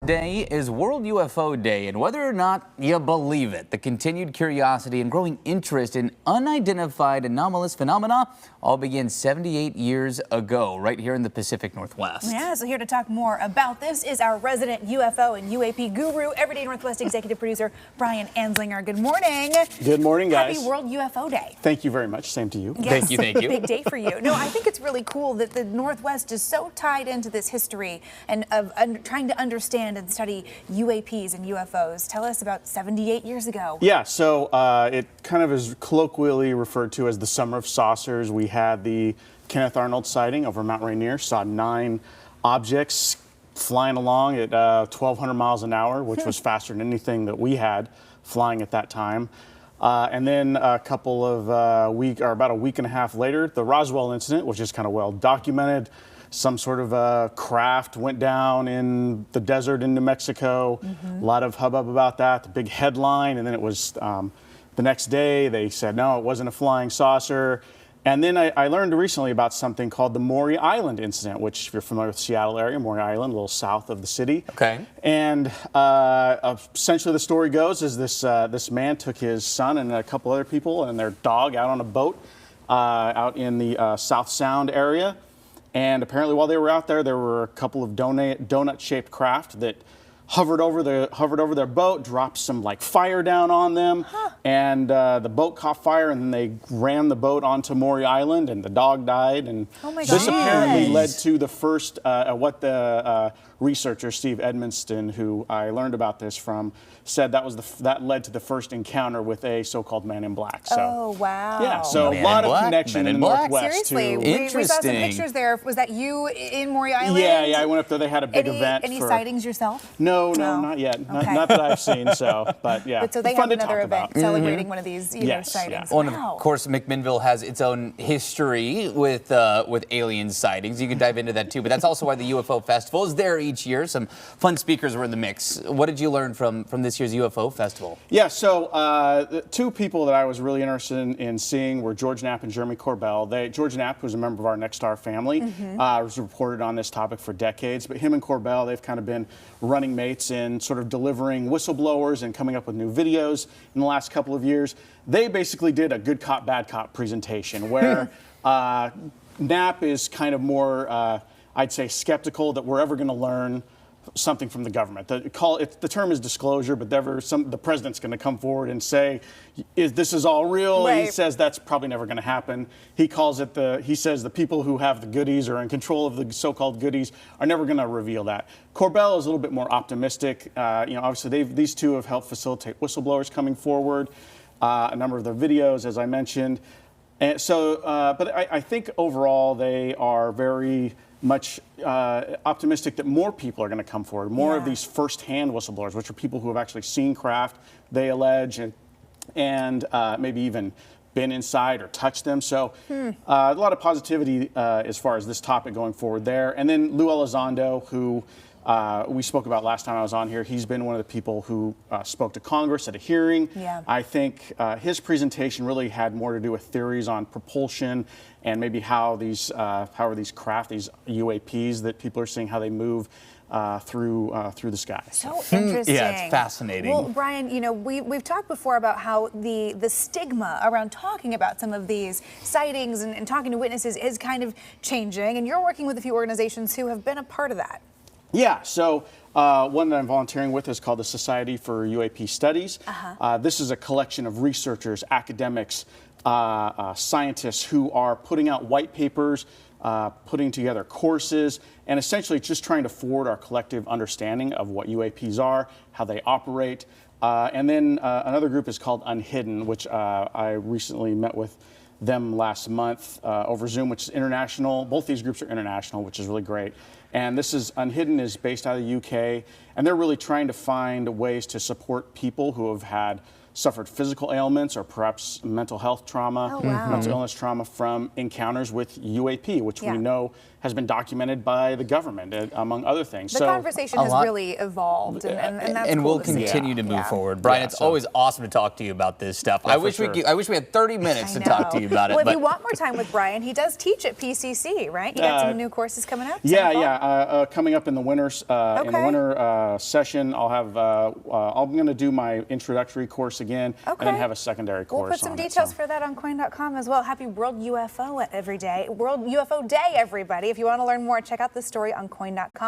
Today is World UFO Day, and whether or not you believe it, the continued curiosity and growing interest in unidentified anomalous phenomena all began 78 years ago, right here in the Pacific Northwest. Yeah, so here to talk more about this is our resident UFO and UAP guru, Everyday Northwest executive producer, Brian Anslinger. Good morning. Good morning, guys. Happy World UFO Day. Thank you very much. Same to you. Yes, Thank you. Big day for you. No, I think it's really cool that the Northwest is so tied into this history and of trying to understand and study UAPs and UFOs. Tell us about 78 years ago. Yeah, so it kind of is colloquially referred to as the Summer of Saucers. We had the Kenneth Arnold sighting over Mount Rainier, saw 9 objects flying along at 1,200 miles an hour, which was faster than anything that we had flying at that time. And then a couple of about a week and a half later, the Roswell incident, which is kind of well documented. Some sort of a craft went down in the desert in New Mexico. A lot of hubbub about that, the big headline. And then it was the next day, they said, no, it wasn't a flying saucer. And then I learned recently about something called the Maury Island incident, which if you're familiar with the Seattle area, Maury Island, a little south of the city. Okay. And essentially the story goes is this man took his son and a couple other people and their dog out on a boat out in the South Sound area. And apparently while they were out there, there were a couple of donut-shaped craft that hovered over their boat, dropped some like fire down on them, and the boat caught fire, and then they ran the boat onto Maury Island, and the dog died. And this apparently led to the first, what the researcher Steve Edmonston, who I learned about this from, said that led to the first encounter with a so-called Man in Black. So, oh, wow. Yeah, so a lot of connection in the Northwest. Seriously, we saw some pictures there. Was that you in Maury Island? Yeah, I went up there. They had a big event. Any sightings yourself? No, not yet. Okay. Not that I've seen. So, but yeah. But so they have another event celebrating one of these sightings. Yeah. Well, and of course, McMinnville has its own history with alien sightings. You can dive into that too. But that's also why the UFO Festival is there each year. Some fun speakers were in the mix. What did you learn from this year's UFO Festival? Yeah, so the 2 people that I was really interested in seeing were George Knapp and Jeremy Corbell. George Knapp, who's a member of our Next Star family, was reported on this topic for decades. But him and Corbell, they've kind of been running mates in sort of delivering whistleblowers and coming up with new videos in the last couple of years. They basically did a good cop, bad cop presentation where Knapp is kind of more, I'd say, skeptical that we're ever going to learn something from the government. The term is disclosure, but the president's going to come forward and say, this is all real. Right. He says that's probably never going to happen. He says the people who have the goodies or in control of the so-called goodies are never going to reveal that. Corbell is a little bit more optimistic. Obviously these 2 have helped facilitate whistleblowers coming forward, a number of their videos, as I mentioned. And so, but I think overall they are very much optimistic that more people are going to come forward, more of these first-hand whistleblowers, which are people who have actually seen craft, they allege, and maybe even been inside or touched them. So a lot of positivity as far as this topic going forward there. And then Lou Elizondo, who we spoke about last time I was on here, he's been one of the people who spoke to Congress at a hearing. Yeah. I think his presentation really had more to do with theories on propulsion and maybe how these craft, these UAPs that people are seeing, how they move through the sky. So interesting. Yeah, it's fascinating. Well, Brian, we've talked before about how the stigma around talking about some of these sightings and talking to witnesses is kind of changing, and you're working with a few organizations who have been a part of that. Yeah, so one that I'm volunteering with is called the Society for UAP Studies. This is a collection of researchers, academics, scientists who are putting out white papers, putting together courses, and essentially just trying to forward our collective understanding of what UAPs are, how they operate. And then another group is called Unhidden, which I recently met with them last month over Zoom, which is international. Both these groups are international, which is really great. And this is Unhidden is based out of the UK, and they're really trying to find ways to support people who have suffered physical ailments or perhaps mental health trauma, mental illness trauma from encounters with UAP, which we know has been documented by the government, among other things. The conversation has really evolved, and that's and cool we'll to see. continue to move Yeah. forward. Brian, Yeah, it's so- always awesome to talk to you about this stuff. Yeah, I for wish sure. I wish we had 30 minutes I to talk to know. you about it. Well, but if you want more time with Brian, he does teach at PCC, right? You got some new courses coming up? Yeah, Fall? yeah. Coming up in the winter session, I'll have. I'm going to do my introductory course again, and then have a secondary course. We'll put some on it, details so. for that on coin.com as well. Happy World UFO every day. World UFO Day, everybody. If you want to learn more, check out this story on coin.com.